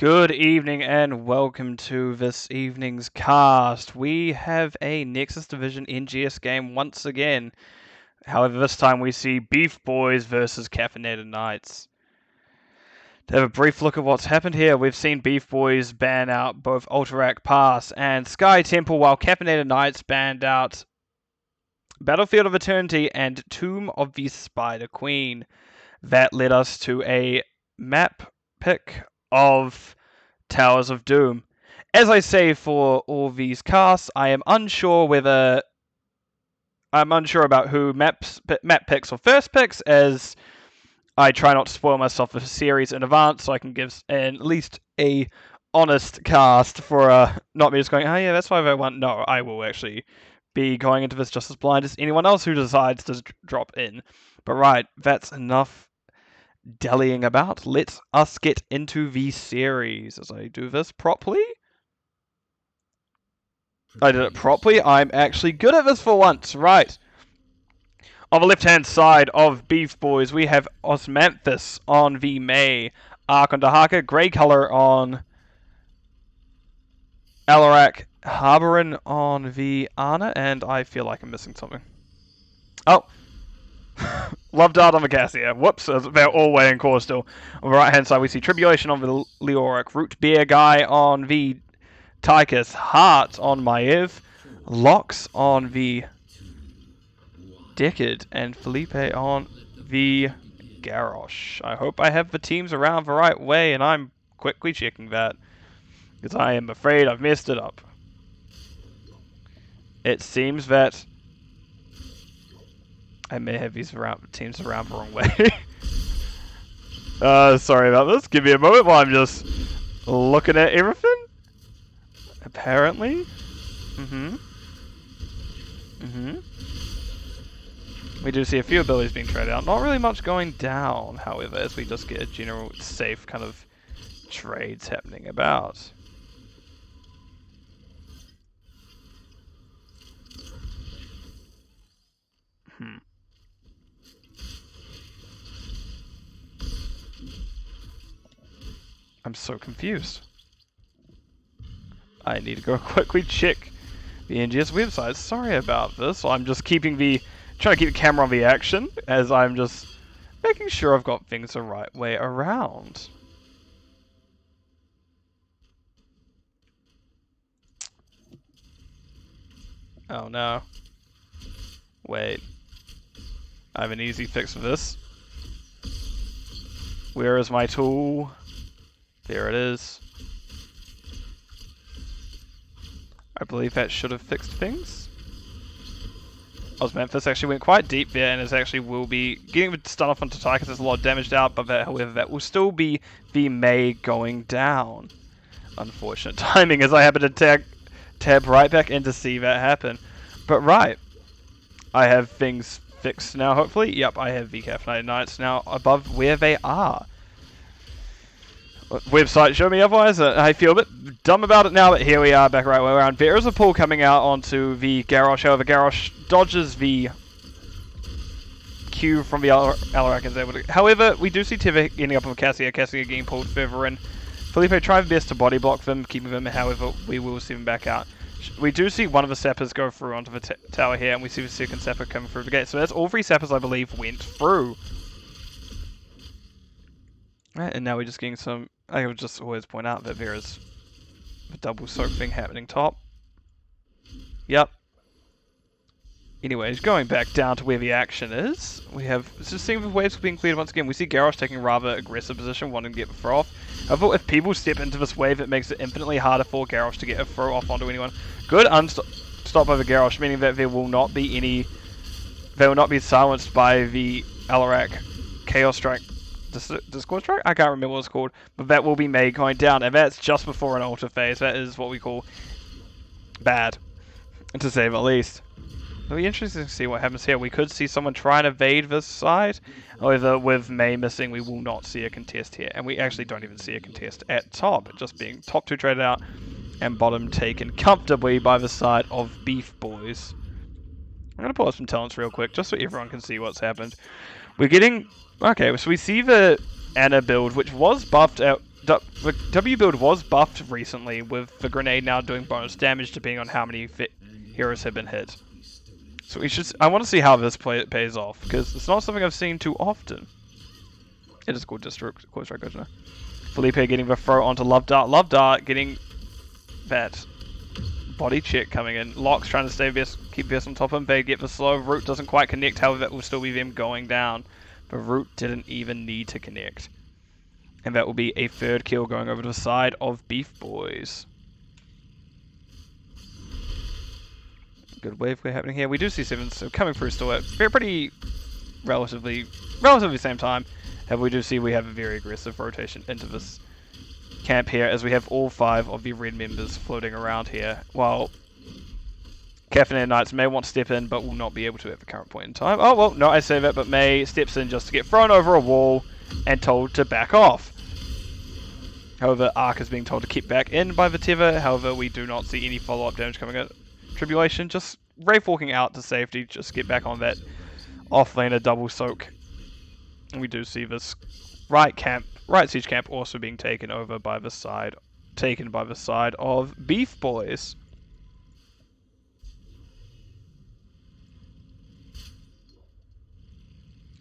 Good evening and welcome to this evening's cast. We have a Nexus Division NGS game once again. However, this time we see BeefBois versus Caffeinated Knights. To have a brief look at what's happened here, we've seen BeefBois ban out both Alterac Pass and Sky Temple, while Caffeinated Knights banned out Battlefield of Eternity and Tomb of the Spider Queen. That led us to a map pick of Towers of Doom. As I say for all these casts, I am unsure about who map picks or first picks, as I try not to spoil myself with a series in advance, so I can give at least a honest cast for not me just going, oh yeah, that's why I want. No, I will actually be going into this just as blind as anyone else who decides to drop in. But right, that's enough dallying about. Let us get into the series. As I do this properly. I did it properly. I'm actually good at this for once. Right. On the left-hand side of BeefBois, we have Osmanthus on the May, Ark on Dahaka, grey colour on Alarak, Harborin on the Ana, and I feel like I'm missing something. Oh. Love Dart on the Cassia. Whoops, they're all weighing core still. On the right hand side, we see Tribulation on the Leoric, Root Beer Guy on the Tychus, Heart on Maev, Locks on the Decad, and Felipe on the Garrosh. I hope I have the teams around the right way, and I'm quickly checking that, because I am afraid I've messed it up. It seems that I may have these teams around the wrong way. Sorry about this. Give me a moment while I'm just looking at everything. Apparently. We do see a few abilities being traded out. Not really much going down, however, as we just get a general safe kind of trades happening about. I'm so confused. I need to go quickly check the NGS website. Sorry about this. I'm just trying to keep the camera on the action, as I'm just making sure I've got things the right way around. Oh no. Wait. I have an easy fix for this. Where is my tool? There it is. I believe that should have fixed things. Osmanthus actually went quite deep there, and will be getting the stun off onto Tychus. There's a lot of damage out, but however, that will still be the May going down. Unfortunate timing, as I happen to tab right back in to see that happen. But right, I have things fixed now, hopefully. Yep, I have the Caffeinated Knights now above where they are. Website show me otherwise. I feel a bit dumb about it now, but here we are, back right way around. There is a pull coming out onto the Garrosh. However, Garrosh dodges the Q from the Alarak is able to. However, we do see Tiva ending up with Cassia getting pulled further in. Felipe tried best to body block them, keeping them. However, we will see them back out. We do see one of the sappers go through onto the tower here, and we see the second sapper coming through the gate. So that's all three sappers, I believe, went through. Right, and now we're just getting some. I would just always point out that there is a double soak thing happening top. Yep. Anyways, going back down to where the action is, we have just seeing the waves being cleared once again. We see Garrosh taking a rather aggressive position, wanting to get the throw off. However, if people step into this wave, it makes it infinitely harder for Garrosh to get a throw off onto anyone. Good stop over Garrosh, meaning that there will not be any. They will not be silenced by the Alarak Chaos Strike. Discord Strike? I can't remember what it's called, but that will be May going down, and that's just before an altar phase. That is what we call bad, to say the least. It'll be interesting to see what happens here. We could see someone try and evade this side. However, with May missing, we will not see a contest here, and we actually don't even see a contest at top, just being top two traded out and bottom taken comfortably by the side of BeefBois. I'm going to pull up some talents real quick, just so everyone can see what's happened. We're getting... Okay, so we see the Ana build, which was buffed out the W build was buffed recently, with the grenade now doing bonus damage depending on how many heroes have been hit. So I want to see how this pays off, because it's not something I've seen too often. It is called District, of course, right, Gojna. Felipe getting the throw onto Love Dart. Love Dart getting that body check coming in. Locke's trying to keep Best on top of him. They get the slow. Root doesn't quite connect, however that will still be them going down. But Root didn't even need to connect. And that will be a third kill going over to the side of BeefBois. Good wave we're happening here. We do see Sevens so coming through still at pretty relatively same time. However, we do see we have a very aggressive rotation into this camp here, as we have all 5 of the red members floating around here, while Caffeinated Knights may want to step in, but will not be able to at the current point in time. Oh, well, no, I say that, but May steps in just to get thrown over a wall and told to back off. However, Ark is being told to keep back in by Vetiver. However, we do not see any follow-up damage coming in. Tribulation, just Wraith walking out to safety, just get back on that off-laner double soak. And we do see this right siege camp also being taken by the side of BeefBois.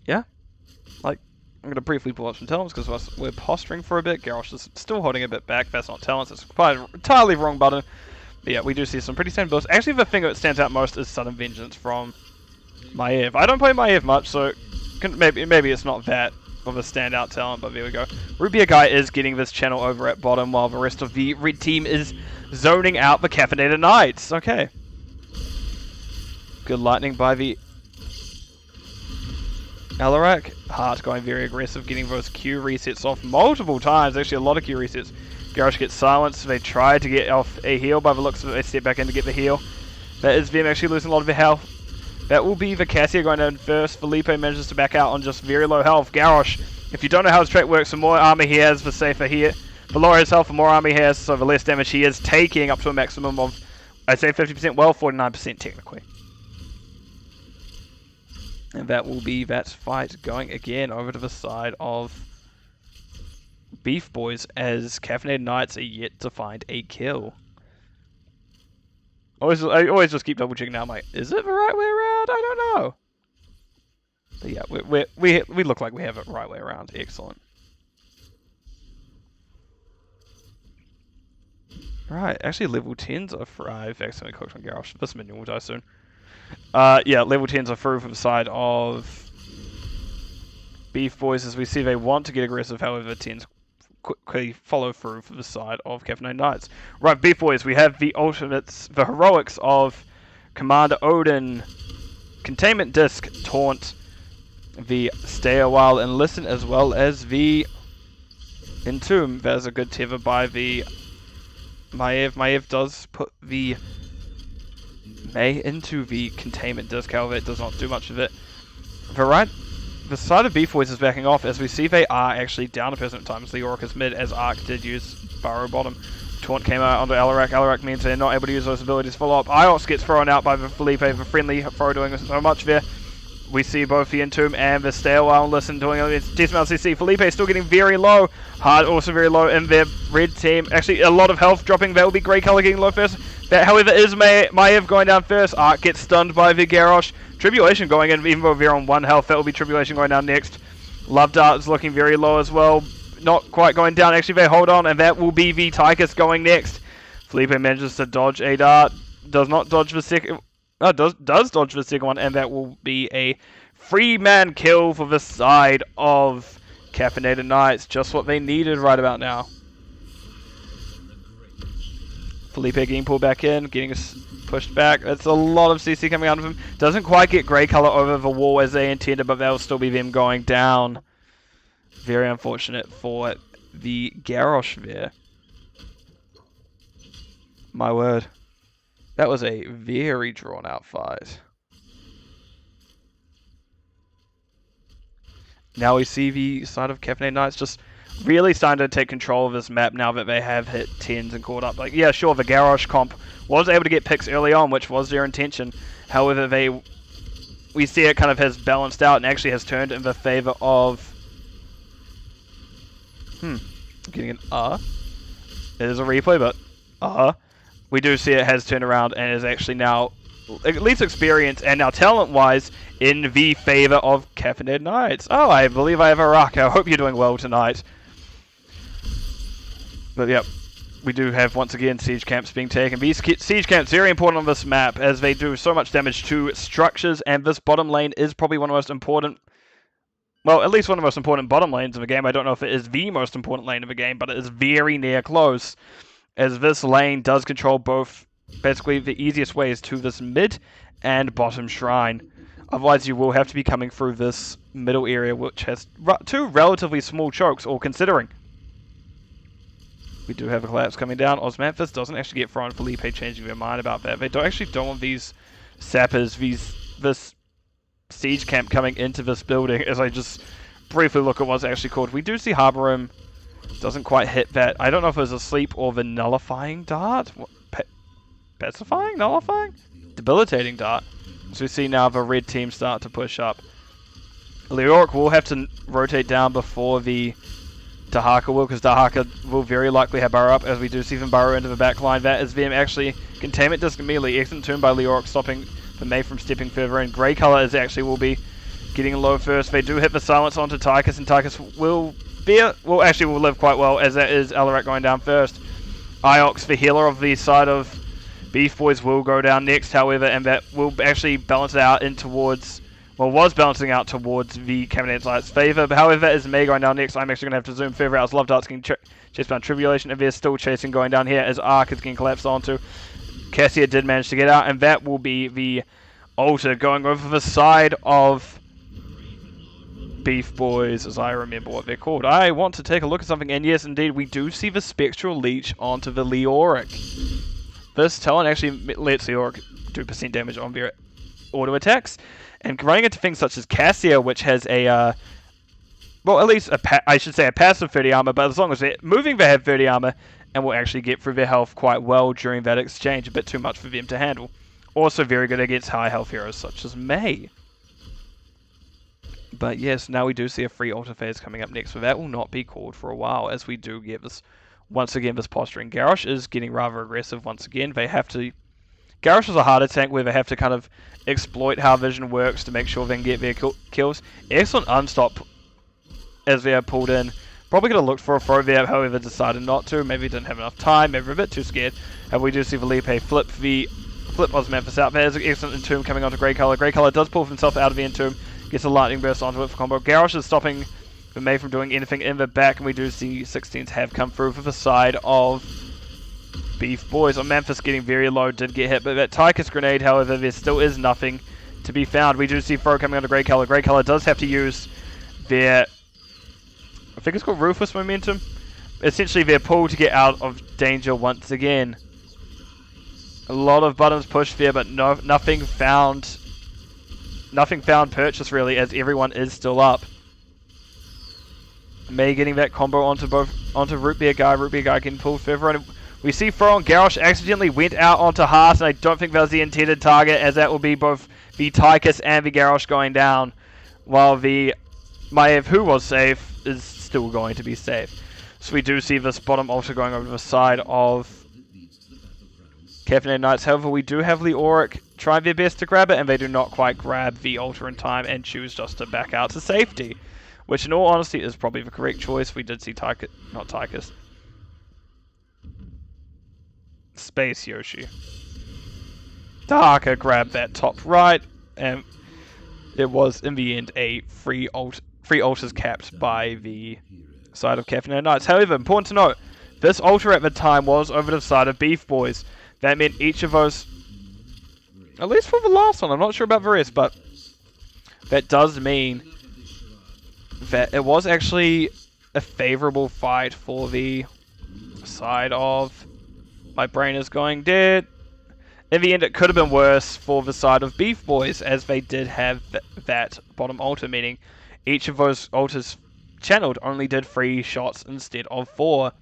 Yeah, like, I'm going to briefly pull up some talents because we're posturing for a bit. Garrosh is still holding a bit back. That's not talents, it's quite entirely wrong button. But yeah, we do see some pretty standard builds. Actually, the thing that stands out most is Sudden Vengeance from Maev. I don't play Maev much, so maybe it's not that of a standout talent, but there we go. Rubia Guy is getting this channel over at bottom, while the rest of the red team is zoning out the Caffeinated Knights. Okay. Good lightning by the Alarak. Heart going very aggressive, getting those Q resets off multiple times. Actually, a lot of Q resets. Garrosh gets silenced. They try to get off a heal. By the looks of it, they step back in to get the heal. That is them actually losing a lot of their health. That will be the Cassia going down first. Felipe manages to back out on just very low health. Garrosh, if you don't know how his trait works, the more armor he has, the safer he is. The lower his health, the more armor he has, so the less damage he is taking, up to a maximum of, I'd say 50%, well, 49% technically. And that will be that fight going again over to the side of BeefBois, as Caffeinated Knights are yet to find a kill. I always just keep double checking now. I'm like, is it the right way around? I don't know. But yeah, we look like we have it the right way around. Excellent. Right, actually level 10s are through. I've accidentally clicked on Garrosh. This minion will die soon. Yeah, level 10s are through for the side of BeefBois, as we see they want to get aggressive, however 10s quickly follow through for the side of Caffeinated Knights. Right, BeefBois, we have the ultimates, the heroics of Commander Odin, Containment Disc, Taunt, the Stay a While and Listen, as well as the Entomb. There's a good tether by the Maev. Maev does put the May into the Containment Disc, however it does not do much of it. The side of BeefBois is backing off, as we see they are actually down a person at times. The Orc is mid, as Ark did use Burrow bottom. Taunt came out onto Alarak. Alarak means they're not able to use those abilities to follow up. Iox gets thrown out by the Felipe, the friendly throw doing so much there. We see both the Entomb and the Stay a While and Listen doing it. Decimate CC. Felipe is still getting very low. Hard also very low in their red team. Actually, a lot of health dropping. That will be Grey Color getting low first. That, however, is Maev going down first. Ark gets stunned by the Garrosh. Tribulation going in, even though they're on 1 health. That will be Tribulation going down next. Love Dart is looking very low as well. Not quite going down. Actually, they hold on, and that will be the Tychus going next. Felipe manages to dodge a dart. Does not dodge the second. Does dodge the second one, and that will be a free-man kill for the side of Caffeinated Knights. Just what they needed right about now. Felipe getting pulled back in, getting pushed back. That's a lot of CC coming out of him. Doesn't quite get Grey Color over the wall as they intended, but that will still be them going down. Very unfortunate for the Garrosh there. My word. That was a very drawn-out fight. Now we see the side of Caffeinated Knights just really starting to take control of this map now that they have hit 10s and caught up. Like, yeah, sure, the Garrosh comp was able to get picks early on, which was their intention. However, we see it kind of has balanced out and actually has turned in the favor of getting an It is a replay, but we do see it has turned around and is actually now, at least experience and now talent-wise, in the favor of Caffeinated Knights. Oh, I believe I have a rock. I hope you're doing well tonight. But yep, we do have once again siege camps being taken. These siege camps very important on this map as they do so much damage to structures, and this bottom lane is probably one of the most important, well, at least one of the most important bottom lanes of the game. I don't know if it is the most important lane of the game, but it is very near close, as this lane does control both, basically the easiest ways to this mid and bottom shrine. Otherwise you will have to be coming through this middle area, which has two relatively small chokes, all considering. We do have a collapse coming down. Osmanthus doesn't actually get thrown. Felipe changing their mind about that. They don't want these sappers, this siege camp coming into this building, as I just briefly look at what's actually called. We do see Harbor Room doesn't quite hit that. I don't know if it was a sleep or the nullifying dart. Pacifying? Nullifying? Debilitating dart. So we see now the red team start to push up. Leoric will have to rotate down before the Dahaka will, because Dahaka will very likely have Burrow up, as we do see them burrow into the back line. That is them actually containment disc immediately. Excellent turn by Leoric, stopping the May from stepping further in. Grey color is actually will be getting low first. They do hit the silence onto Tychus, and Tychus will live quite well, as that is Alarak going down first. Iox, the healer of the side of BeefBois, will go down next, however, and that will actually balance it out in towards, well, was balancing out towards the Caffeinated Knights' favor. But however, as May going down next, I'm actually going to have to zoom further out as Love Dart's getting chased by Tribulation, and they're still chasing going down here as Ark is getting collapsed onto. Cassia did manage to get out, and that will be the altar going over the side of BeefBois, as I remember what they're called. I want to take a look at something, and yes, indeed, we do see the Spectral Leech onto the Leoric. This talent actually lets Leoric do % damage on their auto attacks, and running into things such as Cassia, which has a, well, at least I should say a passive 30 armor, but as long as they're moving, they have 30 armor, and will actually get through their health quite well during that exchange. A bit too much for them to handle. Also very good against high health heroes such as May. But yes, now we do see a free altar phase coming up next, but that will not be called for a while, as we do get this, once again, this posturing. Garrosh is getting rather aggressive once again. They have to, Garrosh is a harder tank where they have to kind of exploit how vision works to make sure they can get their kills. Excellent unstop as they are pulled in. Probably could have looked for a throw there, however decided not to. Maybe didn't have enough time, maybe a bit too scared. And we do see Felipe flip Osmanthus out. There's an excellent Entomb coming onto Grey Color. Grey Color does pull himself out of the Entomb. Gets a lightning burst onto it for combo. Garrosh is stopping the May from doing anything in the back, and we do see 16s have come through for the side of BeefBois. Osmanthus getting very low, did get hit, but that Tychus grenade, however, there still is nothing to be found. We do see Fro coming onto Grey Color. Grey Color does have to use their, I think it's called Ruthless Momentum. Essentially their pull to get out of danger once again. A lot of buttons pushed there, but nothing found purchase really, as everyone is still up. May getting that combo onto Root Beer Guy. Root Beer Guy getting pulled further, and we see Fro and Garrosh accidentally went out onto Heart, and I don't think that was the intended target, as that will be both the Tychus and the Garrosh going down, while the Maev, who was safe, is still going to be safe. So we do see this bottom altar going over the side of Caffeinated Knights. However, we do have Leoric trying their best to grab it, and they do not quite grab the altar in time and choose just to back out to safety, which in all honesty is probably the correct choice. We did see Space Yoshi. Dahaka grabbed that top right, and it was in the end a free altars capped by the side of Caffeinated Knights. However, important to note, this altar at the time was over the side of BeefBois. That meant each of those, at least for the last one, I'm not sure about the rest, but that does mean that it was actually a favorable fight for the side of, my brain is going dead. In the end, it could have been worse for the side of BeefBois, as they did have that bottom altar, meaning each of those altars channeled only did 3 shots instead of 4.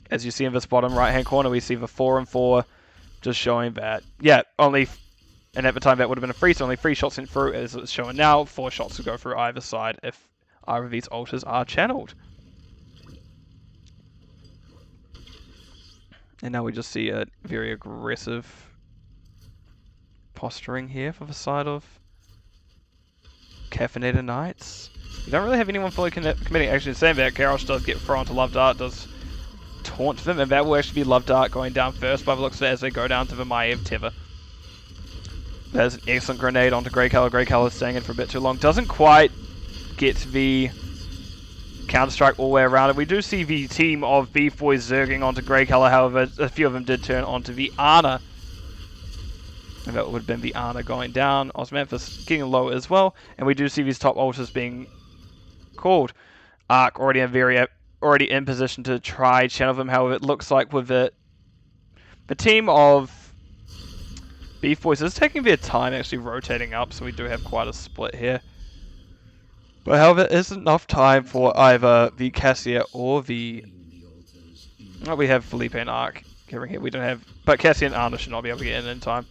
As you see in this bottom right hand corner, we see the 4 and 4, just showing that, yeah, only, and at the time that would have been a 3, so only 3 shots went through, as it's showing now. 4 shots will go through either side if either of these altars are channeled. And now we just see a very aggressive posturing here for the side of Caffeinated Knights. You don't really have anyone fully committing action. Saying that, Garrosh does get thrown to Love Dart, does taunt them, and that will actually be Love Dart going down first by the looks of it as they go down to the Maiev Tether. There's an excellent grenade onto Greycolor. Greycolor staying in for a bit too long. Doesn't quite get the Counter-Strike all the way around it. We do see the team of BeefBois zerging onto Greycolor, however, a few of them did turn onto the Ana. And that would have been the Ana going down. Osmanthus getting low as well. And we do see these top altars being called. Arc already in position to try channel them. However, it looks like with it, the team of BeefBois is taking their time actually rotating up, so we do have quite a split here. But however, it isn't enough time for either the Cassia or the... Oh, we have Felipe and Arc getting here. We don't have... But Cassia and Arna should not be able to get in time.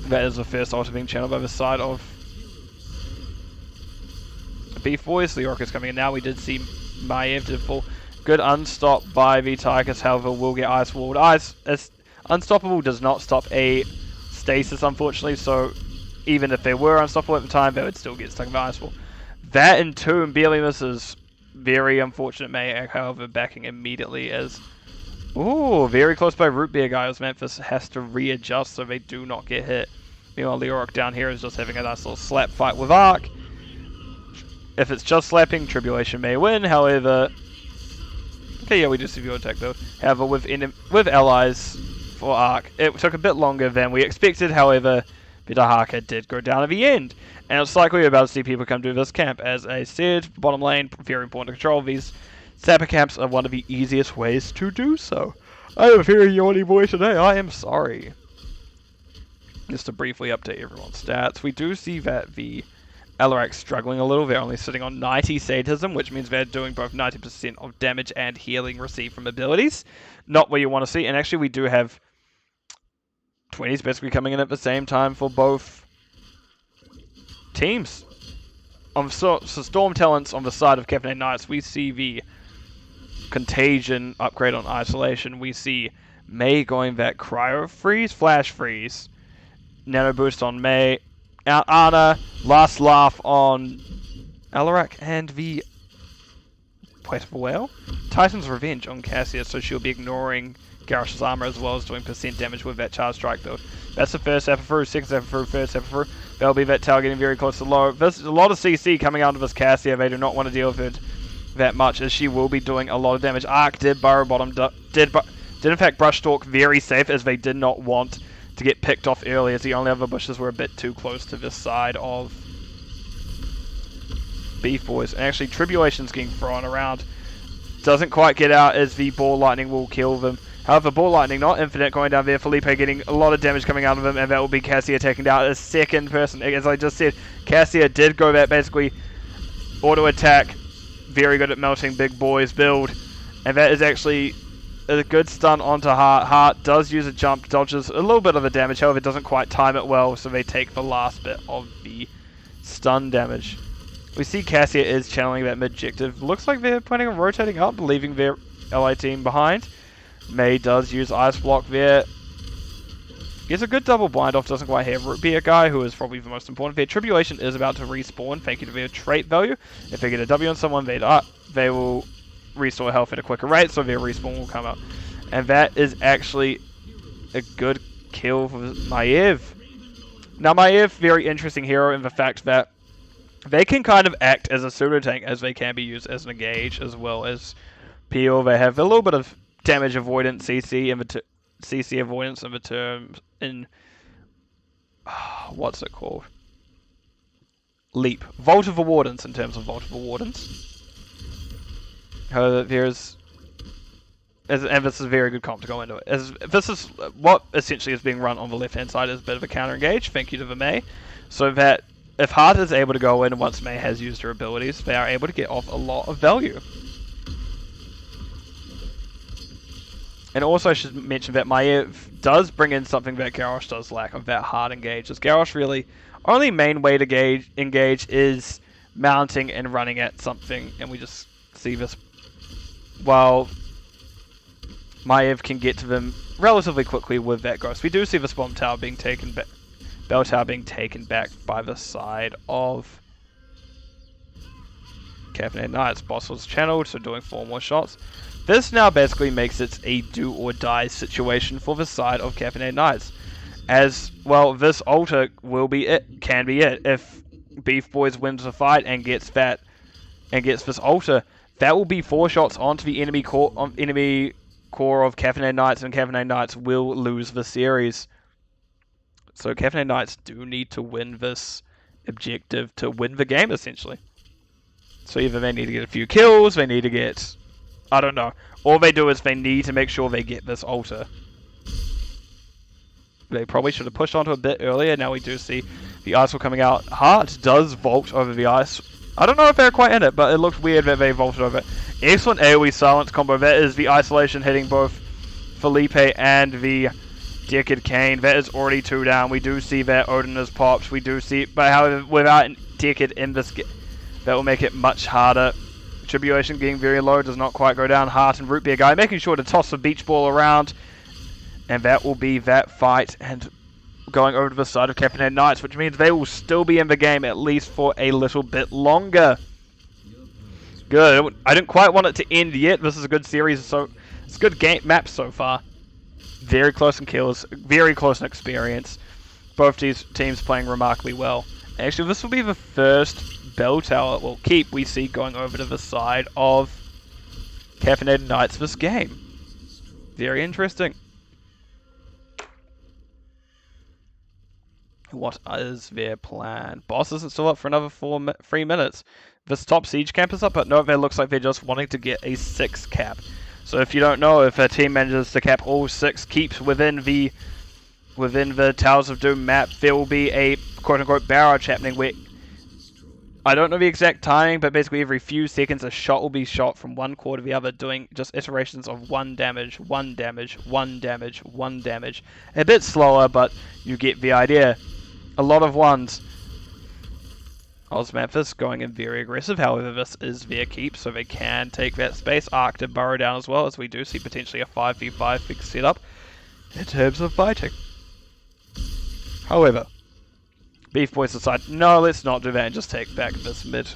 That is the first altar being channeled by the side of BeefBois. The Orc is coming in now. We did see Maiev did fall. Good unstop by the Tychus, however, will get Ice Walled. Unstoppable does not stop a stasis, unfortunately, so even if they were unstoppable at the time, they would still get stuck in the Ice Wall. That and Tomb barely misses. Very unfortunate May, however, backing immediately as... Ooh, very close by Root Beer guy. Memphis has to readjust so they do not get hit. Meanwhile, Leoric down here is just having a nice little slap fight with Arc. If it's just slapping, Tribulation may win, however... Okay, yeah, we do see the attack though. However, with allies for Arc, it took a bit longer than we expected, however, Vidahaka did go down at the end. And it's likely we're about to see people come to this camp. As I said, bottom lane, very important to control. These Sapper camps are one of the easiest ways to do so. I am a very yawny boy today, I am sorry. Just to briefly update everyone's stats, we do see that the Alarak's struggling a little. They're only sitting on 90 sadism, which means they're doing both 90% of damage and healing received from abilities. Not what you want to see, and actually we do have 20s basically coming in at the same time for both teams. So Storm Talents on the side of Caffeinated Knights, we see the Contagion upgrade on Isolation. We see May going that Cryo Freeze, Flash Freeze, Nano Boost on May, Ana, Last Laugh on Alarak, and the Poet of a Whale. Titan's Revenge on Cassia, so she'll be ignoring Garrosh's armor as well as doing % damage with that Charge Strike build. That's the first Sapper through, second Sapper through, third Sapper through. That'll be that tower getting very close to low. There's a lot of CC coming out of this Cassia. They do not want to deal with it that much, as she will be doing a lot of damage. Arc did burrow bottom, did in fact brush stalk very safe, as they did not want to get picked off early, as the only other bushes were a bit too close to this side of BeefBois. And actually, Tribulation's getting thrown around. Doesn't quite get out, as the Ball Lightning will kill them. However, Ball Lightning, not infinite, going down there. Felipe getting a lot of damage coming out of him, and that will be Cassia taking down a second person. As I just said, Cassia did go that basically auto attack. Very good at melting big boys build. And that is actually a good stun onto Heart. Heart does use a jump, dodges a little bit of the damage, however, it doesn't quite time it well, so they take the last bit of the stun damage. We see Cassia is channeling that mid-objective. Looks like they're planning on rotating up, leaving their ally team behind. May does use Ice Block there. Gets a good double blind off, doesn't quite have Root Beer guy, who is probably the most important. Their Tribulation is about to respawn, thank you to their trait value. If they get a W on someone, they will restore health at a quicker rate, so their respawn will come up. And that is actually a good kill for Maiev. Now Maiev, very interesting hero in the fact that they can kind of act as a pseudo tank, as they can be used as an engage as well as peel. They have a little bit of damage avoidance, CC avoidance in the terms in what's it called? Leap. Vault of the Wardens in terms of Vault of the Wardens. However, there's... And this is a very good comp to go into it. This is what essentially is being run on the left-hand side as a bit of a counter-engage, thank you to the May. So that if Heart is able to go in once May has used her abilities, they are able to get off a lot of value. And also I should mention that Maiev does bring in something that Garrosh does lack, of that hard engage. As Garrosh really, only main way to engage is mounting and running at something, and we just see this while Maiev can get to them relatively quickly with that ghost. We do see this bomb tower being taken back, bell tower being taken back by the side of Caffeinated Knights. Boss was channeled, so doing 4 more shots. This now basically makes it a do or die situation for the side of Caffeinated Knights. As well, this altar will be it, can be it. If BeefBois wins the fight and gets this altar, that will be 4 shots onto the enemy core of Caffeinated Knights, and Caffeinated Knights will lose the series. So Caffeinated Knights do need to win this objective to win the game, essentially. So either they need to get a few kills, they need to get... I don't know. All they do is they need to make sure they get this altar. They probably should have pushed onto a bit earlier. Now we do see the ice coming out. Hart does vault over the ice. I don't know if they're quite in it, but it looked weird that they vaulted over it. Excellent AoE silence combo. That is the isolation hitting both Felipe and the Decade Kane. That is already 2 down. We do see that Odin is popped. We do see, but however, without Decade in this game, that will make it much harder. Tribulation getting very low, does not quite go down. Hart and Root Beer Guy making sure to toss the beach ball around. And that will be that fight, and going over to the side of Caffeinated Knights, which means they will still be in the game at least for a little bit longer. Good. I didn't quite want it to end yet. This is a good series, so it's a good game map so far. Very close in kills, very close in experience. Both these teams playing remarkably well. Actually, this will be the first bell tower, well, keep, we see going over to the side of Caffeinated Knights this game. Very interesting. What is their plan? Boss isn't still up for another 3 minutes. This top siege camp is up, but no, it looks like they're just wanting to get a 6 cap. So if you don't know, if a team manages to cap all 6 keeps within the Towers of Doom map, there will be a quote-unquote barrage happening where, I don't know the exact timing, but basically every few seconds a shot will be shot from one core to the other, doing just iterations of 1 damage, 1 damage, 1 damage, 1 damage. A bit slower, but you get the idea. A lot of 1s. Osmanthus going in very aggressive, however this is their keep, so they can take that space. Arc to burrow down as well, as we do see potentially a 5v5 big setup in terms of fighting. However, BeefBois decide, no, let's not do that and just take back this mid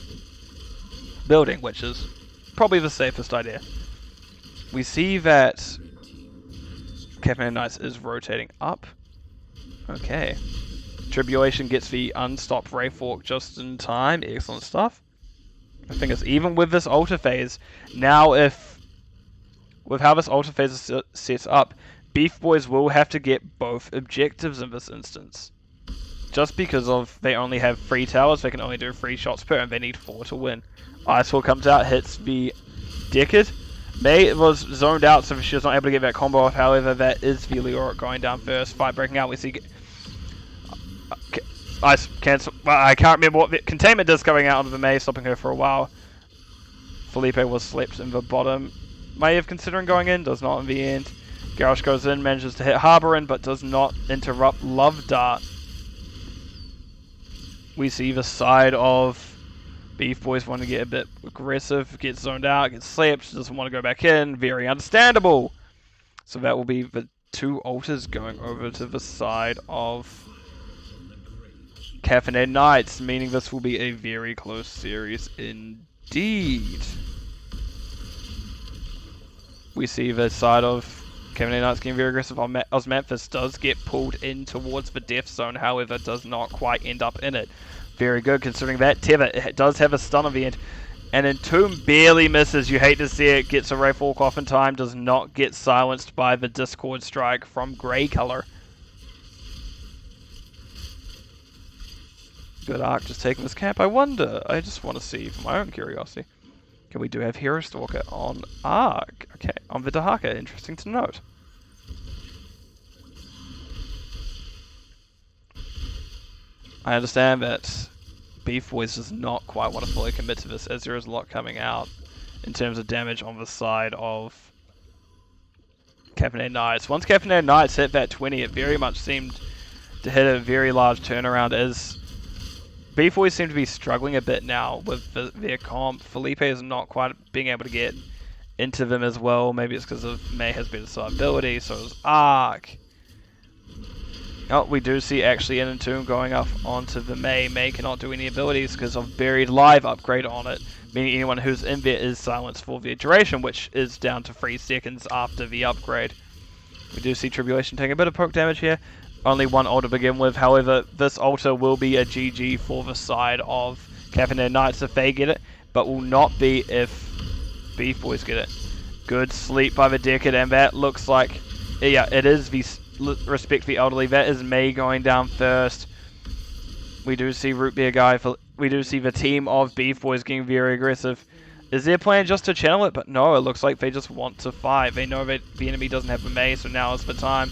building, which is probably the safest idea. We see that Caffeinated Knights is rotating up. Okay. Tribulation gets the unstopped Wraithwalk just in time. Excellent stuff. The thing is, even with this altar phase, now with how this altar phase is set up, BeefBois will have to get both objectives in this instance. Just because of they only have 3 towers, they can only do 3 shots per, and they need 4 to win. Icewall comes out, hits the Decade. May was zoned out, so she was not able to get that combo off. However, that is the Leoric going down first. Fight breaking out. We see Ice cancel. Well, I can't remember what the containment does coming out of the May, stopping her for a while. Felipe was slept in the bottom. Maiev considering going in, does not in the end. Garrosh goes in, manages to hit Harborin, but does not interrupt Love Dart. We see the side of BeefBois want to get a bit aggressive, gets zoned out, gets slept, doesn't want to go back in. Very understandable. So that will be the 2 altars going over to the side of Caffeinated Knights, meaning this will be a very close series indeed. We see the side of Caffeinated Knights getting very aggressive. Osmanthus does get pulled in towards the death zone, however does not quite end up in it. Very good considering that. Teva does have a stun at the end. And Entomb barely misses. You hate to see it. Gets a Wraithwalk off in time. Does not get silenced by the Discord Strike from Grey Color. Good Arc just taking this camp. I wonder, I just want to see for my own curiosity. Okay, we do have Hero Stalker on Arc. Okay, on the Dahaka. Interesting to note. I understand that BeefBois does not quite want to fully commit to this, as there is a lot coming out in terms of damage on the side of Caffeinated Knights. Once Caffeinated Knights hit that 20, it very much seemed to hit a very large turnaround, as BeefBois seem to be struggling a bit now with their comp. Felipe is not quite being able to get into them as well. Maybe it's because of May has better side ability, so does Arc. Oh, we do see actually in Entomb going up onto the May. May cannot do any abilities because of Buried Live upgrade on it, meaning anyone who's in there is silenced for the duration, which is down to 3 seconds after the upgrade. We do see Tribulation taking a bit of poke damage here. Only one ult to begin with, however, this ulter will be a GG for the side of Caffeinated Knights if they get it, but will not be if BeefBois get it. Good sleep by the Decade, and that looks like, yeah, it is the respect the elderly. That is May going down first. We do see Root Beer Guy. We do see the team of BeefBois getting very aggressive. Is their plan just to channel it? But no, it looks like they just want to fight. They know that the enemy doesn't have the May, so now is the time.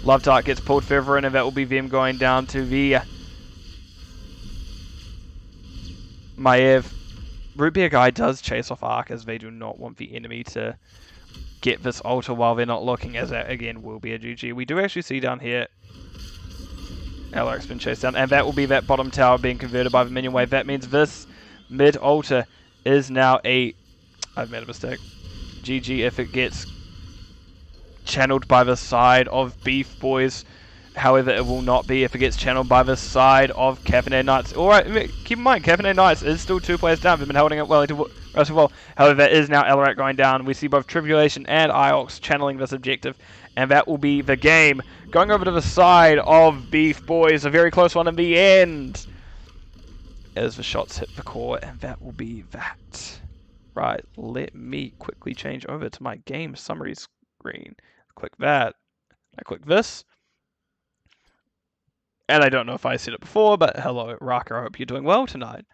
Love Tart gets pulled further in, and that will be them going down to the Maev. Root Beer Guy does chase off Arc, as they do not want the enemy to get this altar while they're not looking, as that again will be a GG. We do actually see down here Alaric's been chased down, and that will be that bottom tower being converted by the minion wave. That means this mid altar is now a... I've made a mistake. GG if it gets channeled by the side of BeefBois. However, it will not be if it gets channeled by the side of Caffeinated Knights. Alright, keep in mind, Caffeinated Knights is still 2 players down. They've been holding it well. However, it is now Elrac going down. We see both Tribulation and Iox channeling this objective. And that will be the game. Going over to the side of BeefBois. A very close one in the end. As the shots hit the core. And that will be that. Right, let me quickly change over to my game summary screen. Click that. I click this. And I don't know if I said it before, but hello, Raka, I hope you're doing well tonight.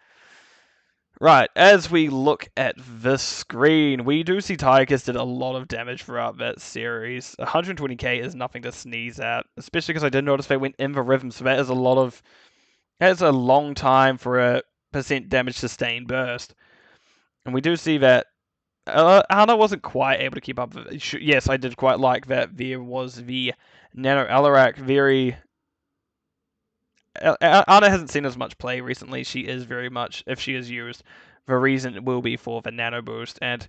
Right, as we look at this screen, we do see Tychus did a lot of damage throughout that series. 120k is nothing to sneeze at, especially because I did notice they went in the rhythm, so that is a lot of... That's a long time for a % damage sustained burst. And we do see that Ana wasn't quite able to keep up with it. Yes, I did quite like that there was the Nano Alarak very... Ana hasn't seen as much play recently. She is very much, if she is used, the reason will be for the nano boost. And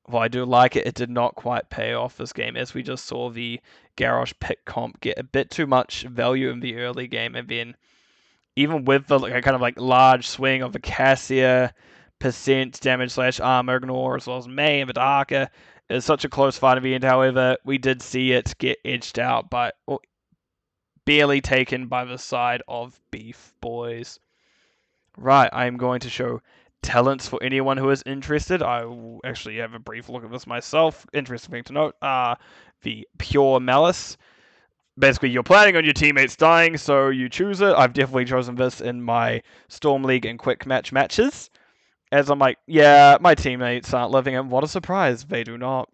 while I do like it, it did not quite pay off this game, as we just saw the Garrosh pick comp get a bit too much value in the early game, and then even with the kind of like large swing of the Cassia % damage / armor ignore, as well as May and the Darker, it's such a close fight in the end. However, we did see it get edged out by... barely taken by the side of BeefBois. Right, I'm going to show talents for anyone who is interested. I will actually have a brief look at this myself. Interesting thing to note are the Pure Malice. Basically, you're planning on your teammates dying, so you choose it. I've definitely chosen this in my Storm League and Quick Match matches. As I'm like, yeah, my teammates aren't living, and what a surprise, they do not.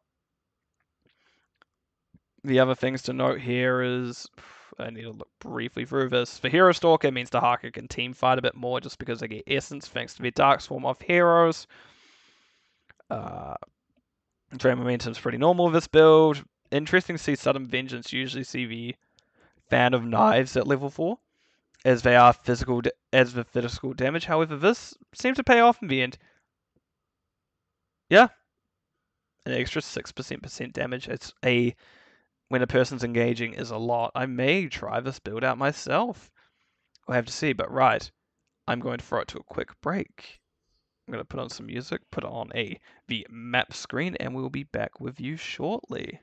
The other things to note here is... I need to look briefly through this. For Hero Stalker, it means the Haka can team fight a bit more just because they get Essence thanks to their Dark Swarm of heroes. Drain Momentum's pretty normal with this build. Interesting to see Sudden Vengeance usually see the Fan of Knives at level 4, as they are physical damage. However, this seems to pay off in the end. Yeah. An extra 6% damage. It's a... when a person's engaging is a lot. I may try this build out myself. We'll have to see, but right. I'm going to throw it to a quick break. I'm going to put on some music, put it on the map screen, and we'll be back with you shortly.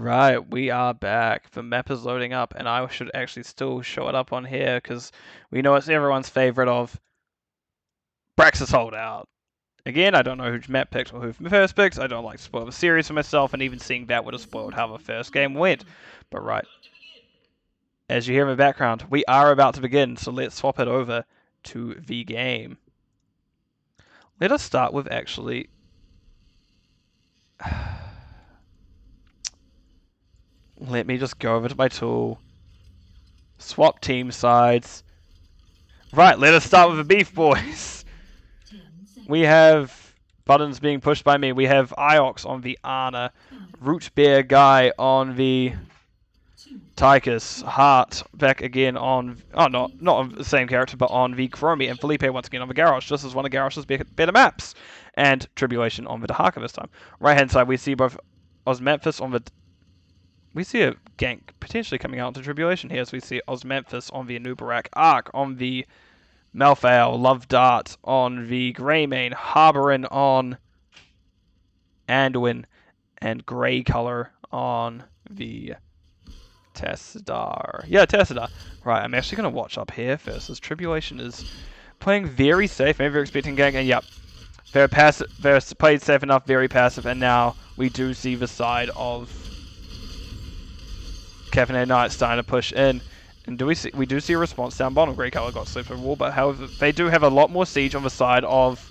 Right, we are back. The map is loading up, and I should actually still show it up on here because we know it's everyone's favorite of Praxis Holdout. Again, I don't know who map picked or who first picked. I don't like to spoil the series for myself, and even seeing that would have spoiled how the first game went. But right, as you hear in the background, we are about to begin, so let's swap it over to the game. Let us start with actually... Let me just go over to my tool. Swap team sides. Right, let us start with the BeefBois. We have buttons being pushed by me. We have Iox on the Ana, Root Bear Guy on the Tychus, Heart back again on, not on the same character, but on the Chromie, and Felipe once again on the Garrosh, just as one of Garrosh's better maps, and Tribulation on the Dahaka this time. Right hand side, we see both Osmanthus on the... We see a gank potentially coming out into Tribulation here, as we see Osmanthus on the Anubarak, Ark on the Malfail, Love Dart on the Greymane, Harborin on Anduin, and Grey Color on the Tessadar. Yeah, Tessadar. Right, I'm actually going to watch up here first, as Tribulation is playing very safe. Maybe they're expecting gank, and yep. They're played safe enough, very passive, and now we do see the side of Caffeinated Knight starting to push in. And we do see a response down bottom. Grey Color got slipped over the wall, but however, they do have a lot more siege on the side of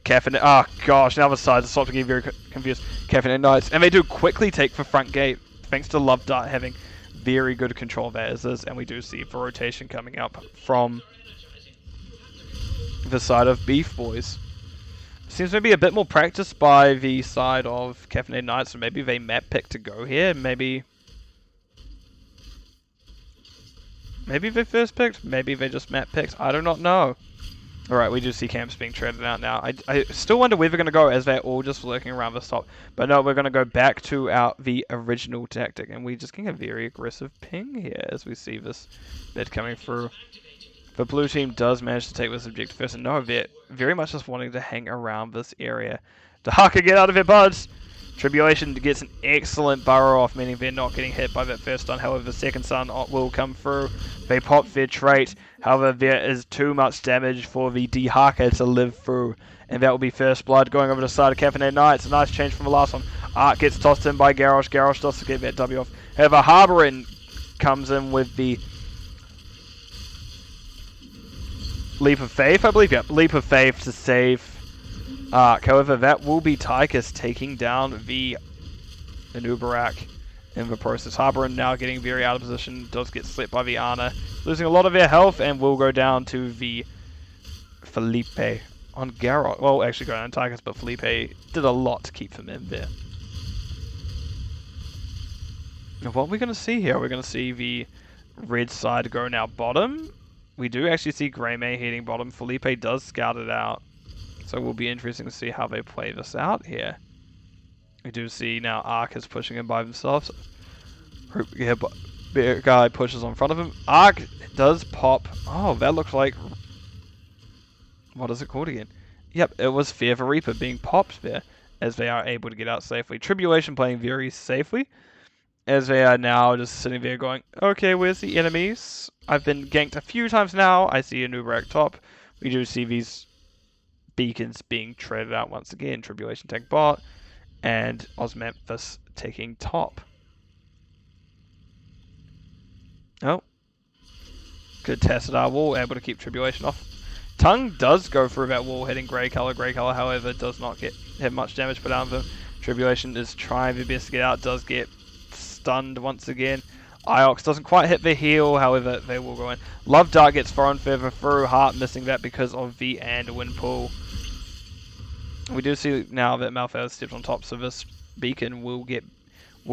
Caffeinated. Oh gosh, now the sides are starting to get very confused. Caffeinated Knights, and they do quickly take the front gate, thanks to Love Dart having very good control of as is, and we do see the rotation coming up from the side of BeefBois. Seems to be a bit more practice by the side of Caffeinated Knights, so maybe they map pick to go here. Maybe they first picked. Maybe they just map picked. I do not know. Alright, we do see camps being traded out now. I still wonder where they're going to go, as they're all just lurking around the top. But no, we're going to go back to the original tactic. And we're just getting a very aggressive ping here as we see this bit coming through. The blue team does manage to take this objective first. And no, they're very much just wanting to hang around this area. Dahaka, get out of it, buds! Tribulation gets an excellent burrow off, meaning they're not getting hit by that first stun. However, the second stun will come through. They pop their trait. However, there is too much damage for the Dahaka to live through. And that will be first blood going over the side of Caffeinated Knights. A nice change from the last one. Ark gets tossed in by Garrosh. Garrosh does get that W off. However, Harborin comes in with the Leap of Faith, I believe. Yep, Leap of Faith to save Ark. However, that will be Tychus taking down the Anubarak in the process. Harborin now getting very out of position, does get slipped by the Ana, losing a lot of their health, and will go down to the Felipe on Garrosh. Well, actually go down to Tychus, but Felipe did a lot to keep them in there. Now, what we're going to see here, we're going to see the red side go now bottom. We do actually see Greymane hitting bottom. Felipe does scout it out. So it will be interesting to see how they play this out here. We do see now Ark is pushing him by themselves. Yeah, Bear Guy pushes on front of him. Ark does pop. Oh, that looks like... What is it called again? Yep, it was Fear the Reaper being popped there, as they are able to get out safely. Tribulation playing very safely, as they are now just sitting there going, okay, where's the enemies? I've been ganked a few times now. I see a Nubarak top. We do see these beacons being traded out once again. Tribulation take bot, and Osmanthus taking top. Oh. Good test at our wall, able to keep Tribulation off. Tongue does go through that wall, hitting Grey Color. Grey Color, however, does not have much damage put out of him. Tribulation is trying their best to get out, does get stunned once again. Iox doesn't quite hit the heal, however, they will go in. Love Dart gets thrown further through, Heart missing that because of the Anduin pull. We do see now that Malfair has stepped on top, so this beacon will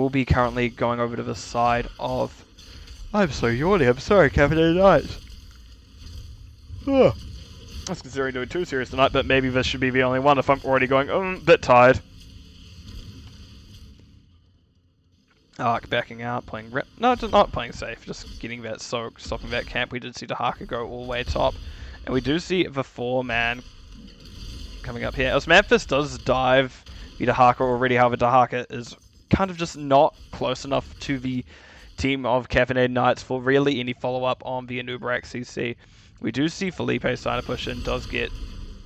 be currently going over to the side of... I'm so yawny, I'm sorry, Caffeinated Knights. I was considering doing 2 series tonight, but maybe this should be the only one if I'm already going, a bit tired. Ark backing out, playing no, just not playing safe, just getting that soak, stopping that camp. We did see Dahaka go all the way top, and we do see the 4-man coming up here. Osmanthus does dive the Dahaka already, however Dahaka is kind of just not close enough to the team of Caffeinated Knights for really any follow-up on the Anubarak CC. We do see Felipe starting to push in, does get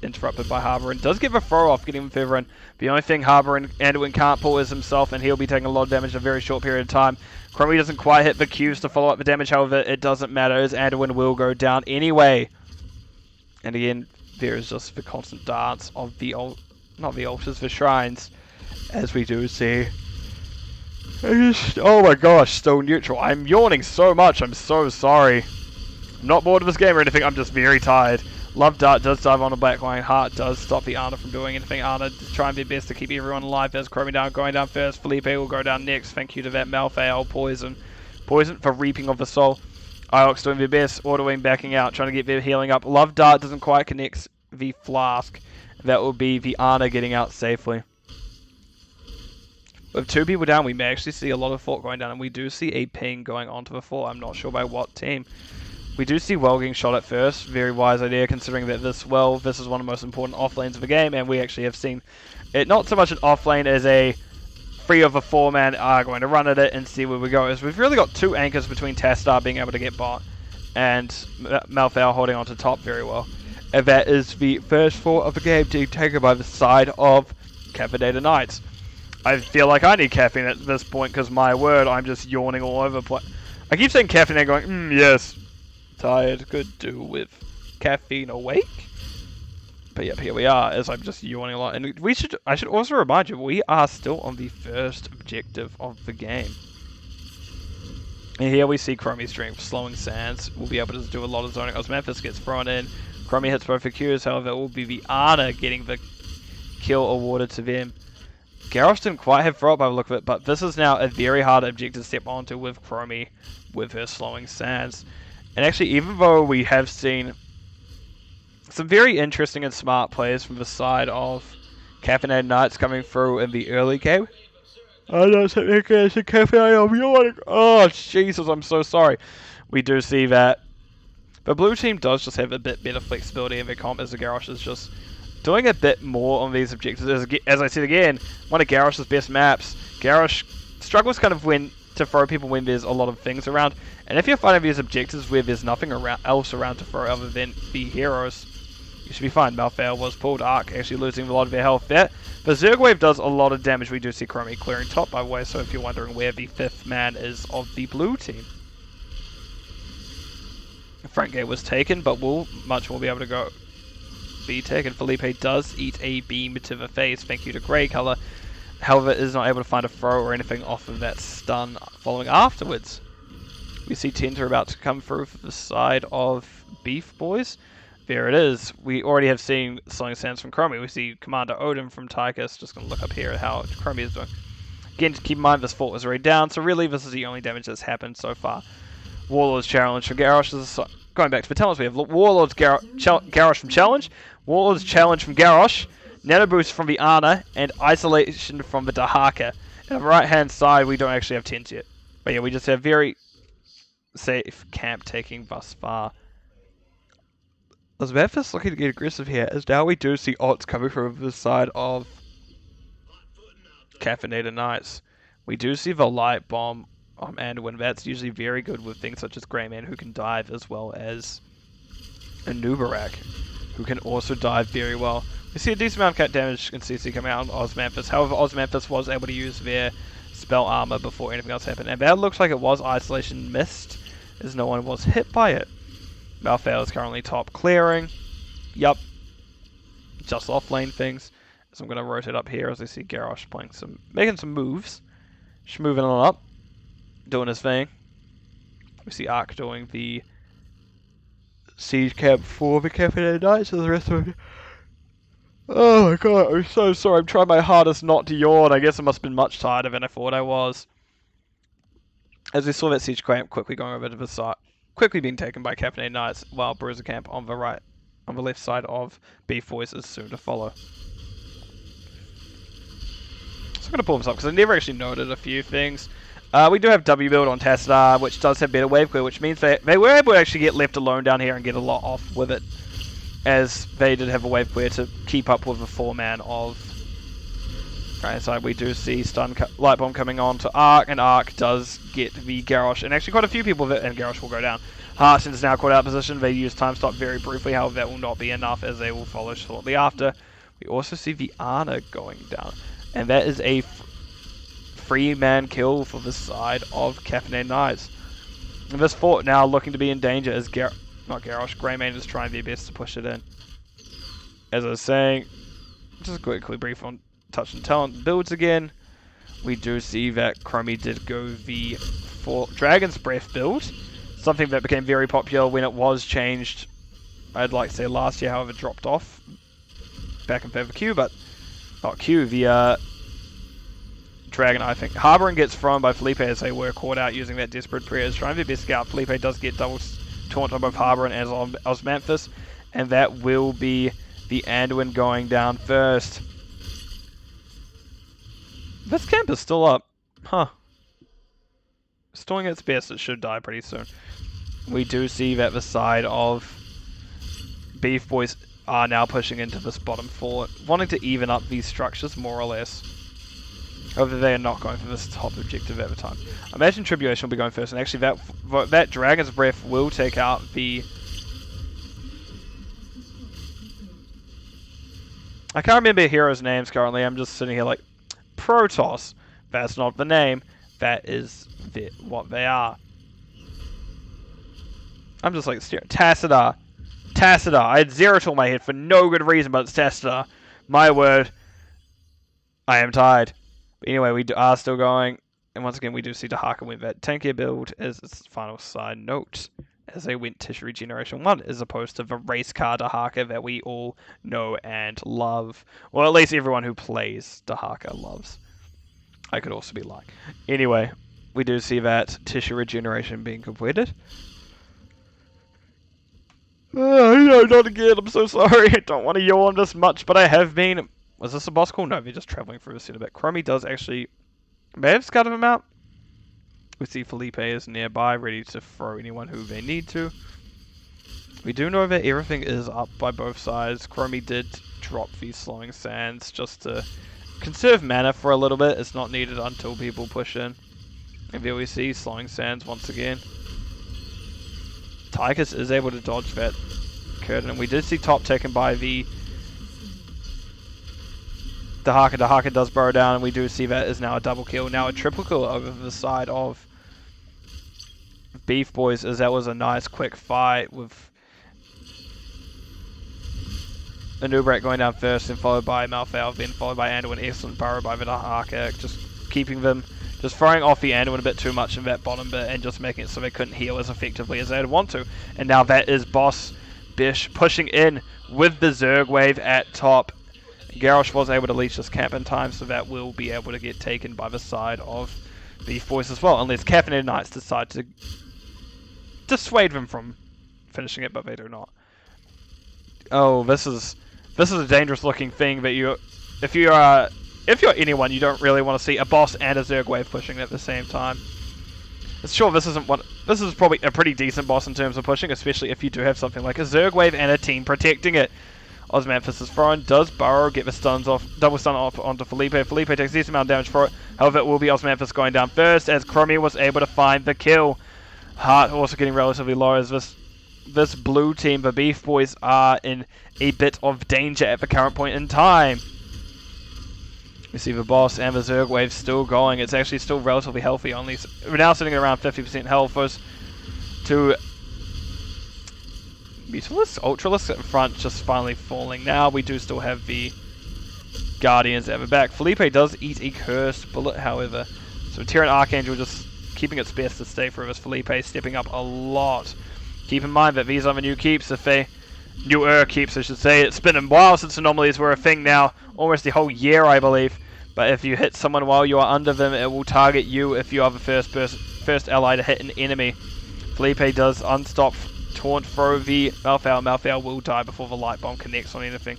interrupted by Harbour and does get the throw off, getting him further in. The only thing Harbour and Anduin can't pull is himself, and he'll be taking a lot of damage in a very short period of time. Chromie doesn't quite hit the Qs to follow up the damage, however, it doesn't matter as Anduin will go down anyway. And again, there is just the constant dance of the not the altars, the shrines, as we do see. Oh my gosh, still neutral. I'm yawning so much, I'm so sorry. I'm not bored of this game or anything, I'm just very tired. Love Dart does dive on the back line. Heart does stop the Ana from doing anything. Ana is trying their best to keep everyone alive. There's Chromie down, going down first. Felipe will go down next. Thank you to that Malfail. Poison for Reaping of the Soul. Iox doing their best. Autoing backing out, trying to get their healing up. Love Dart doesn't quite connect the Flask. That will be the Ana getting out safely. With 2 people down, we may actually see a lot of fort going down, and we do see a ping going onto the fort. I'm not sure by what team. We do see Well getting shot at first. Very wise idea, considering that this is one of the most important off lanes of the game, and we actually have seen it not so much an off lane as a 3 of a 4-man are going to run at it and see where we go. As we've really got 2 anchors between Tastar being able to get bot and Malfail holding on to top very well. And that is the first fort of the game being taken by the side of Caffeinated Knights. I feel like I need caffeine at this point because my word, I'm just yawning all over the place. I keep saying caffeine and going, yes. Tired, could do with caffeine awake. But yep, here we are, as I'm just yawning a lot. And I should also remind you, we are still on the first objective of the game. And here we see Chromie's strength, slowing sands. We'll be able to do a lot of zoning. Osmanthus gets thrown in. Chromie hits both the Qs, however, it will be the Ana getting the kill awarded to them. Garrosh didn't quite have throw up by the look of it, but this is now a very hard objective to step onto with Chromie, with her slowing sands. And actually, even though we have seen some very interesting and smart plays from the side of Caffeinated Knights coming through in the early game. I don't think there's a Caffeinated, I'm yawning. Oh, Jesus, I'm so sorry. We do see that. The blue team does just have a bit better flexibility in their comp, as the Garrosh is just doing a bit more on these objectives. As I said again, one of Garrosh's best maps. Garrosh struggles kind of to throw people when there's a lot of things around. And if you're finding these objectives where there's nothing else around to throw other than the heroes, you should be fine. Malfail was pulled. Arc actually losing a lot of their health there. But Zergwave does a lot of damage. We do see Chromie clearing top, by the way, so if you're wondering where the 5th man is of the blue team. Front gate was taken, but will much more be able to be taken. Felipe does eat a beam to the face, thank you to Grey Color. However, is not able to find a throw or anything off of that stun following afterwards. We see Tenter about to come through for the side of BeefBois. There it is. We already have seen Slowing Sands from Chromie. We see Commander Odin from Tychus. Just going to look up here at how Chromie is doing. Again, to keep in mind, this fort was already down, so really this is the only damage that's happened so far. Warlord's challenge for Garrosh. Going back to the talents, we have Warlord's Garrosh from challenge, Warlord's challenge from Garrosh, Nano Boost from the Ana, and Isolation from the Dahaka. And on the right hand side, we don't actually have tents yet. But yeah, we just have very safe camp taking thus far. Osmanthus looking to get aggressive here, as now we do see odds coming from the side of Caffeinated Knights. We do see the Light Bomb and when that's usually very good with things such as Greyman, who can dive, as well as Anubarak, who can also dive very well. We see a decent amount of cut damage in CC coming out on Osmanthus. However, Osmanthus was able to use their spell armor before anything else happened, and that looks like it was Isolation missed, as no one was hit by it. Malfail is currently top clearing. Yup. Just offlane things. So I'm going to rotate up here as I see Garrosh making some moves. Just moving on up. Doing his thing. We see Ark doing the siege camp for the Caffeinated Knights and the rest of it. Oh my god, I'm so sorry. I'm trying my hardest not to yawn. I guess I must have been much tighter than I thought I was. As we saw that siege camp quickly going over to the side. Quickly being taken by Caffeinated Knights, while Bruiser Camp on the left side of BeefBois is soon to follow. So I'm going to pull this up because I never actually noted a few things. We do have W build on Tassadar, which does have better wave clear, which means they were able to actually get left alone down here and get a lot off with it, as they did have a wave clear to keep up with the 4-man of Right side, we do see light bomb coming on to Ark, and Ark does get the Garrosh, and actually quite a few people that, and Garrosh will go down. Harson's now caught out position. They use time stop very briefly, however that will not be enough as they will follow shortly after. We also see the Ana going down, and that is a free man kill for the side of Caffeinated Knights. And this fort now looking to be in danger as not Garrosh, Greymane is trying their best to push it in. As I was saying, just quickly brief on touch and talent builds again. We do see that Chromie did go the Dragon's Breath build, something that became very popular when it was changed, I'd like to say last year, however dropped off back in favor of Q, but not Q, the Dragon, I think. Harboring gets thrown by Felipe as they were caught out using that Desperate Prayers, trying their best to get out. Felipe does get double taunt on both Harbor and as Osmanthus, and that will be the Anduin going down first. This camp is still up. Huh. It's doing its best. It should die pretty soon. We do see that the side of BeefBois are now pushing into this bottom fort, wanting to even up these structures more or less. However, they are not going for this top objective at the time. I imagine Tribulation will be going first, and actually that Dragon's Breath will take out the... I can't remember heroes' names currently. I'm just sitting here like... Protoss. That's not the name. That is what they are. I'm just like staring. Tassadar. Tassadar. I had Zeratul in my head for no good reason, but it's Tassadar. My word. I am tired. But anyway, we are still going. And once again, we do see Dahaka with that tankier build as its final side note, as they went Tissue Regeneration 1, as opposed to the race car Dahaka that we all know and love. Well, at least everyone who plays Dahaka loves. I could also be lying. Anyway, we do see that Tissue Regeneration being completed. No, not again. I'm so sorry. I don't want to yawn this much, but I have been... Was this a boss call? No, they're just traveling through the center bit. Chromie does actually... may have scouted him out. We see Felipe is nearby, ready to throw anyone who they need to. We do know that everything is up by both sides. Chromie did drop these Slowing Sands just to conserve mana for a little bit. It's not needed until people push in. And there we see Slowing Sands once again. Tychus is able to dodge that curtain. And we did see top taken by the Dahaka. Dahaka does burrow down, and we do see that is now a double kill. Now a triple kill over the side of BeefBois, as that was a nice quick fight with Anubrak going down first, and followed by Malfoy, then followed by Anduin. Excellent burrow by the Dahaka, just keeping them, just throwing off the Anduin a bit too much in that bottom bit, and just making it so they couldn't heal as effectively as they'd want to. And now that is Boss Bish pushing in with the Zerg wave at top. Garrosh was able to leech this camp in time, so that will be able to get taken by the side of BeefBois as well, unless Caffeinated Knights decide to dissuade them from finishing it, but they do not. Oh, this is a dangerous looking thing that if you're anyone, you don't really want to see a boss and a Zerg wave pushing at the same time. Sure, this is probably a pretty decent boss in terms of pushing, especially if you do have something like a Zerg wave and a team protecting it. Osmanthus is thrown, does burrow, get the stuns off, double stun off onto Felipe. Felipe takes a decent amount of damage for it. However, it will be Osmanthus going down first, as Chromie was able to find the kill. Heart also getting relatively low as this blue team, the BeefBois, are in a bit of danger at the current point in time. We see the boss and the Zerg wave still going. It's actually still relatively healthy. We're now sitting at around 50% health. Those two Mutalisk, Ultralisk in front, just finally falling. Now we do still have the Guardians at the back. Felipe does eat a cursed bullet, however. So Terran Archangel just keeping its best to stay through as Felipe stepping up a lot. Keep in mind that these are the new keeps, newer keeps I should say. It's been a while since anomalies were a thing now, almost the whole year I believe. But if you hit someone while you are under them, it will target you if you are the first ally to hit an enemy. Felipe does unstop taunt throw the Malfoy. Malfoy will die before the light bomb connects on anything.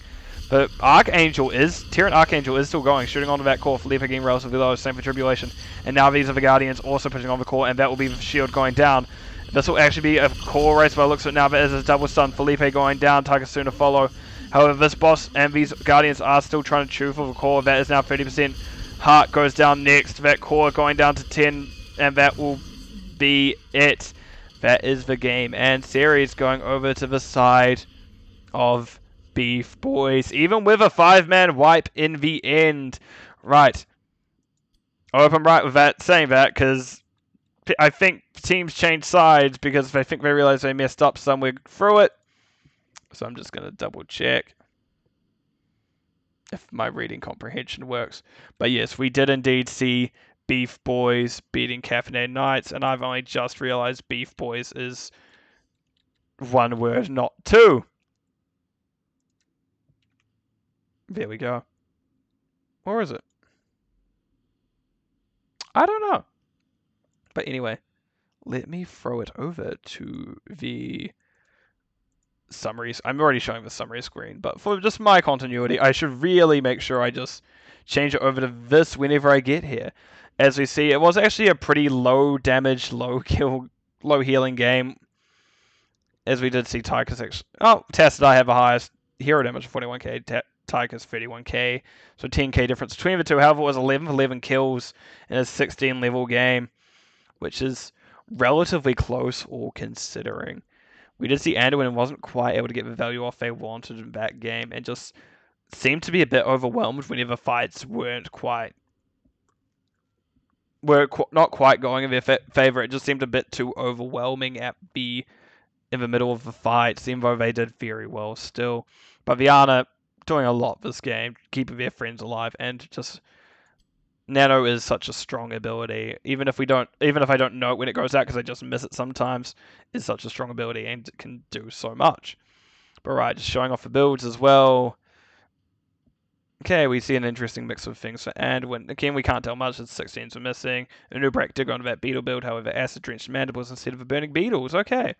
But Terran Archangel is still going, shooting onto that core. Felipe getting relatively low, same for Tribulation. And now these are the Guardians also pushing on the core, and that will be the shield going down. This will actually be a core race by the looks of it now, but as a double stun, Felipe going down, Takasuna follow. However, this boss and these Guardians are still trying to chew for the core. That is now 30%. Heart goes down next. That core going down to 10, and that will be it. That is the game. And series going over to the side of BeefBois, even with a 5-man wipe in the end. Right. I hope I'm right with that, saying that, because I think teams change sides because I think they realize they messed up somewhere through it. So I'm just going to double check if my reading comprehension works. But yes, we did indeed see BeefBois beating Caffeinated Knights, and I've only just realized BeefBois is one word, not two. There we go. Or is it? I don't know. But anyway, let me throw it over to the summaries. I'm already showing the summary screen, but for just my continuity, I should really make sure I just change it over to this whenever I get here. As we see, it was actually a pretty low damage, low kill, low healing game. As we did see Tyker's actually... Oh, Test and I have the highest hero damage of 41k, Tyker's 31k. So 10k difference between the two. However, it was 11 for 11 kills in a 16 level game, which is relatively close all considering. We did see Anduin wasn't quite able to get the value off they wanted in that game, and just seemed to be a bit overwhelmed whenever fights not quite going in their favor. It just seemed a bit too overwhelming in the middle of the fight, even though they did very well still. But Viana doing a lot this game, keeping their friends alive, and just Nano is such a strong ability. Even if I don't know it when it goes out because I just miss it sometimes, is such a strong ability and it can do so much. But right, just showing off the builds as well. Okay, we see an interesting mix of things for Anduin. Again, we can't tell much, as 16s are missing. Anubrak did go into that beetle build, however, acid-drenched mandibles instead of the burning beetles. Okay.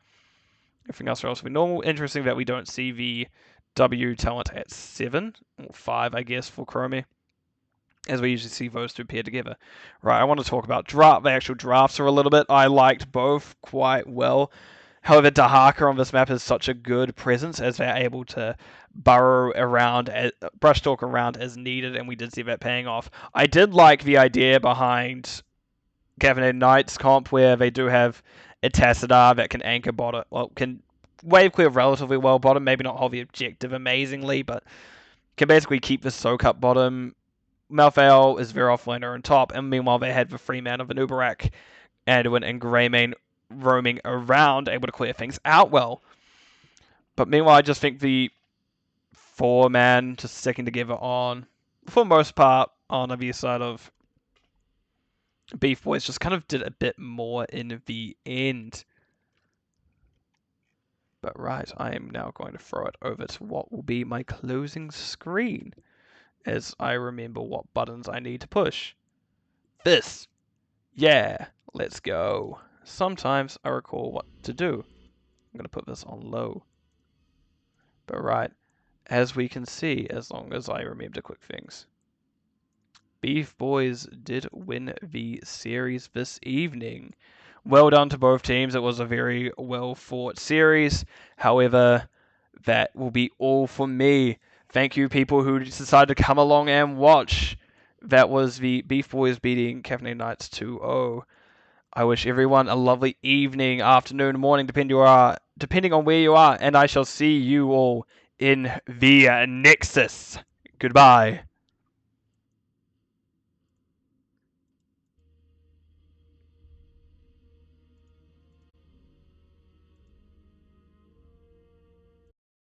Everything else relatively normal. Interesting that we don't see the W talent at 7, or 5, I guess, for Chromie, as we usually see those two pair together. Right, I want to talk about the actual drafts for a little bit. I liked both quite well. However, Dahaka on this map is such a good presence, as they're able to burrow around, brush talk around as needed, and we did see that paying off. I did like the idea behind Caffeinated Knights comp, where they do have a Tassadar that can anchor bottom, can wave clear relatively well bottom, maybe not hold the objective amazingly, but can basically keep the soak up bottom. Malthael is very offlaner on top, and meanwhile they had the 3-man of Anubarak, Anduin, and Greymane roaming around, able to clear things out well. But meanwhile, I just think the 4-man just sticking together on, for the most part, on the side of BeefBois just kind of did a bit more in the end. But right, I am now going to throw it over to what will be my closing screen, as I remember what buttons I need to push. This! Yeah, let's go. Sometimes I recall what to do. I'm going to put this on low. But right, as we can see, as long as I remember to click things, BeefBois did win the series this evening. Well done to both teams. It was a very well fought series. However, that will be all for me. Thank you, people who decided to come along and watch. That was the BeefBois beating Caffeinated Knights 2-0. I wish everyone a lovely evening, afternoon, morning, depending on where you are, and I shall see you all in the Nexus. Goodbye.